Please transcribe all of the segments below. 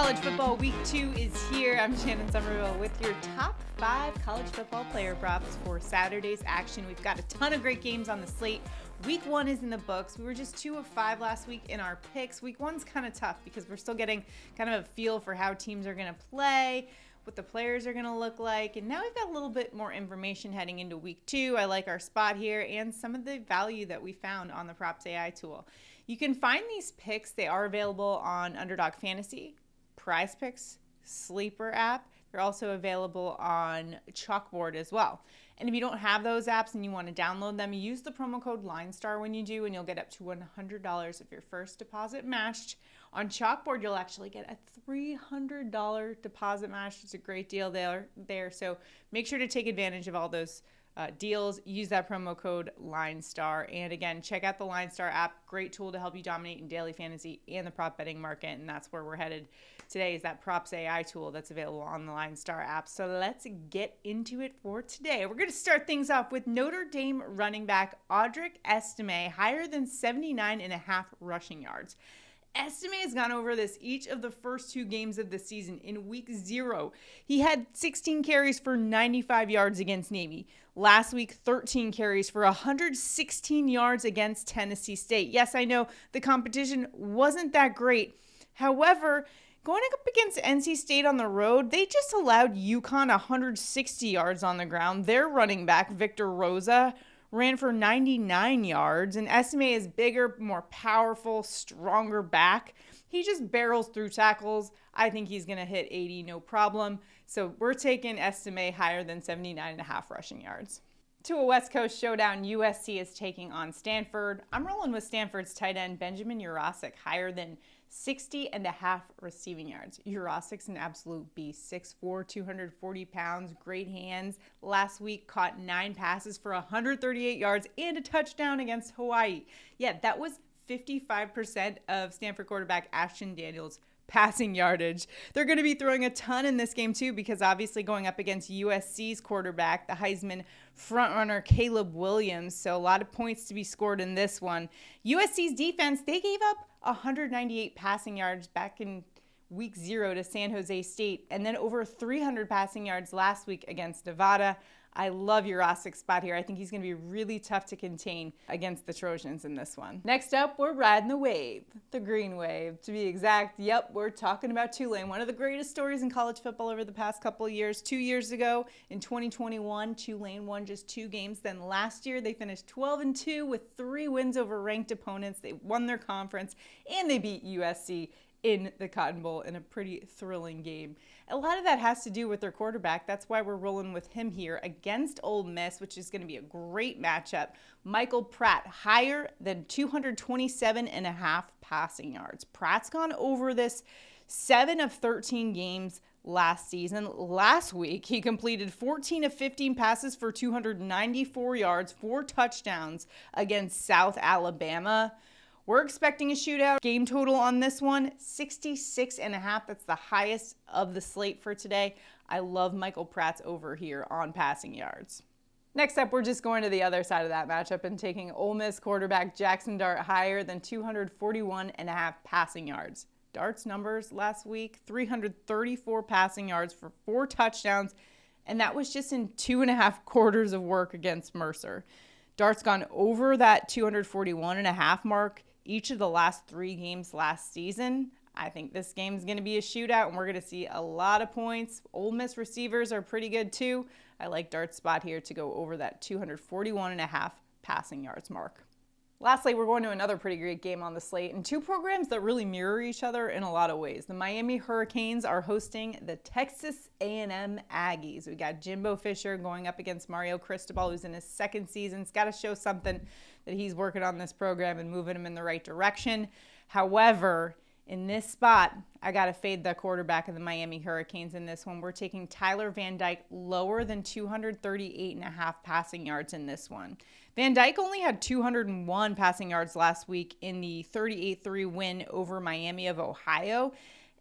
College football week 2 is here. I'm Shannon Sommerville with your top 5 college football player props for Saturday's action. We've got a ton of great games on the slate. Week 1 is in the books. We were just 2 of 5 last week in our picks. Week 1's kind of tough because we're still getting kind of a feel for how teams are going to play, what the players are going to look like. And now we've got a little bit more information heading into week 2. I like our spot here and some of the value that we found on the Props AI tool. You can find these picks. They are available on Underdog Fantasy, PrizePicks, Sleeper app. They're also available on CHALKBOARD as well. And if you don't have those apps and you want to download them, use the promo code LineStar when you do, and you'll get up to $100 if your first deposit matched. On CHALKBOARD, you'll actually get a $300 deposit match. It's a great deal there. So make sure to take advantage of all those deals. Use that promo code LineStar. And again, check out the LineStar app. Great tool to help you dominate in daily fantasy and the prop betting market. And that's where we're headed today, is that Props AI tool that's available on the LineStar app. So let's get into it for today. We're going to start things off with Notre Dame running back Audric Estime, higher than 79.5 rushing yards. Estime has gone over this each of the first 2 games of the season. In week 0, he had 16 carries for 95 yards against Navy. Last week, 13 carries for 116 yards against Tennessee State. Yes, I know the competition wasn't that great. However, going up against NC State on the road, they just allowed UConn 160 yards on the ground. Their running back, Victor Rosa, ran for 99 yards, and Estime is bigger, more powerful, stronger back. He just barrels through tackles. I think he's going to hit 80, no problem. So we're taking Estime higher than 79.5 rushing yards. To a West Coast showdown, USC is taking on Stanford. I'm rolling with Stanford's tight end, Benjamin Urasic, higher than 60.5 receiving yards. Urasic's an absolute beast. 6'4", 240 pounds, great hands. Last week caught 9 passes for 138 yards and a touchdown against Hawaii. Yeah, that was 55% of Stanford quarterback Ashton Daniels' passing yardage. They're going to be throwing a ton in this game too, because obviously going up against USC's quarterback, the Heisman frontrunner Caleb Williams. So a lot of points to be scored in this one. USC's defense, they gave up 198 passing yards back in week 0 to San Jose State, and then over 300 passing yards last week against Nevada. I love Urasic's spot here. I think he's going to be really tough to contain against the Trojans in this one. Next up, we're riding the wave, the green wave to be exact. Yep, we're talking about Tulane, one of the greatest stories in college football over the past couple of years. 2 years ago, in 2021, Tulane won just 2 games. Then last year, they finished 12-2 with 3 wins over ranked opponents. They won their conference, and they beat USC in the Cotton Bowl in a pretty thrilling game. A lot of that has to do with their quarterback. That's why we're rolling with him here against Ole Miss, which is going to be a great matchup. Michael Pratt, higher than 227.5 passing yards. Pratt's gone over this 7 of 13 games last season. Last week, he completed 14 of 15 passes for 294 yards, 4 touchdowns against South Alabama. We're expecting a shootout. Game total on this one, 66.5. That's the highest of the slate for today. I love Michael Pratt's over here on passing yards. Next up, we're just going to the other side of that matchup and taking Ole Miss quarterback Jackson Dart higher than 241.5 passing yards. Dart's numbers last week, 334 passing yards for 4 touchdowns, and that was just in 2.5 quarters of work against Mercer. Dart's gone over that 241.5 mark each of the last 3 games last season. I think this game is going to be a shootout, and we're going to see a lot of points. Ole Miss receivers are pretty good too. I like Dart's spot here to go over that 241.5 passing yards mark. Lastly, we're going to another pretty great game on the slate, and 2 programs that really mirror each other in a lot of ways. The Miami Hurricanes are hosting the Texas A&M Aggies. We got Jimbo Fisher going up against Mario Cristobal, who's in his 2nd season. It's got to show something that he's working on this program and moving him in the right direction. However, in this spot, I got to fade the quarterback of the Miami Hurricanes in this one. We're taking Tyler Van Dyke lower than 238.5 passing yards in this one. Van Dyke only had 201 passing yards last week in the 38-3 win over Miami of Ohio.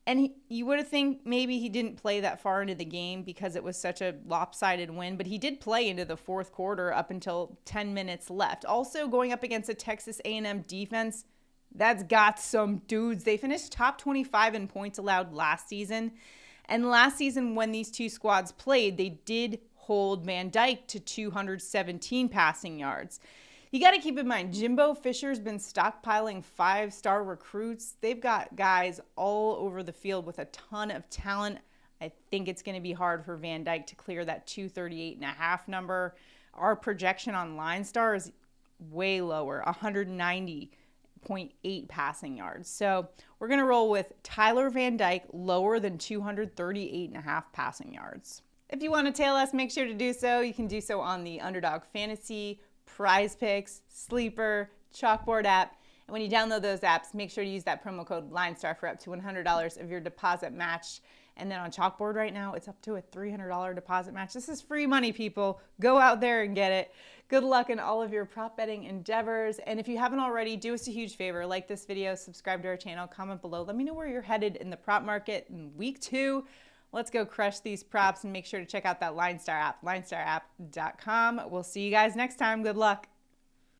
And you would have think maybe he didn't play that far into the game because it was such a lopsided win, but he did play into the 4th quarter up until 10 minutes left. Also going up against a Texas A&M defense That's got some dudes. They finished top 25 in points allowed last season. And last season when these two squads played, they did hold Van Dyke to 217 passing yards. You got to keep in mind, Jimbo Fisher's been stockpiling 5-star recruits. They've got guys all over the field with a ton of talent. I think it's going to be hard for Van Dyke to clear that 238.5 number. Our projection on LineStar is way lower, 190.8 passing yards. So we're going to roll with Tyler Van Dyke lower than 238.5 passing yards. If you want to tail us, make sure to do so. You can do so on the Underdog Fantasy, PrizePicks, Sleeper, CHALKBOARD app. And when you download those apps, make sure to use that promo code LineStar for up to $100 of your deposit matched. And then on CHALKBOARD right now, it's up to a $300 deposit match. This is free money, people. Go out there and get it. Good luck in all of your prop betting endeavors. And if you haven't already, do us a huge favor. Like this video, subscribe to our channel, comment below. Let me know where you're headed in the prop market in week 2. Let's go crush these props, and make sure to check out that LineStar app, linestar.com. We'll see you guys next time. Good luck.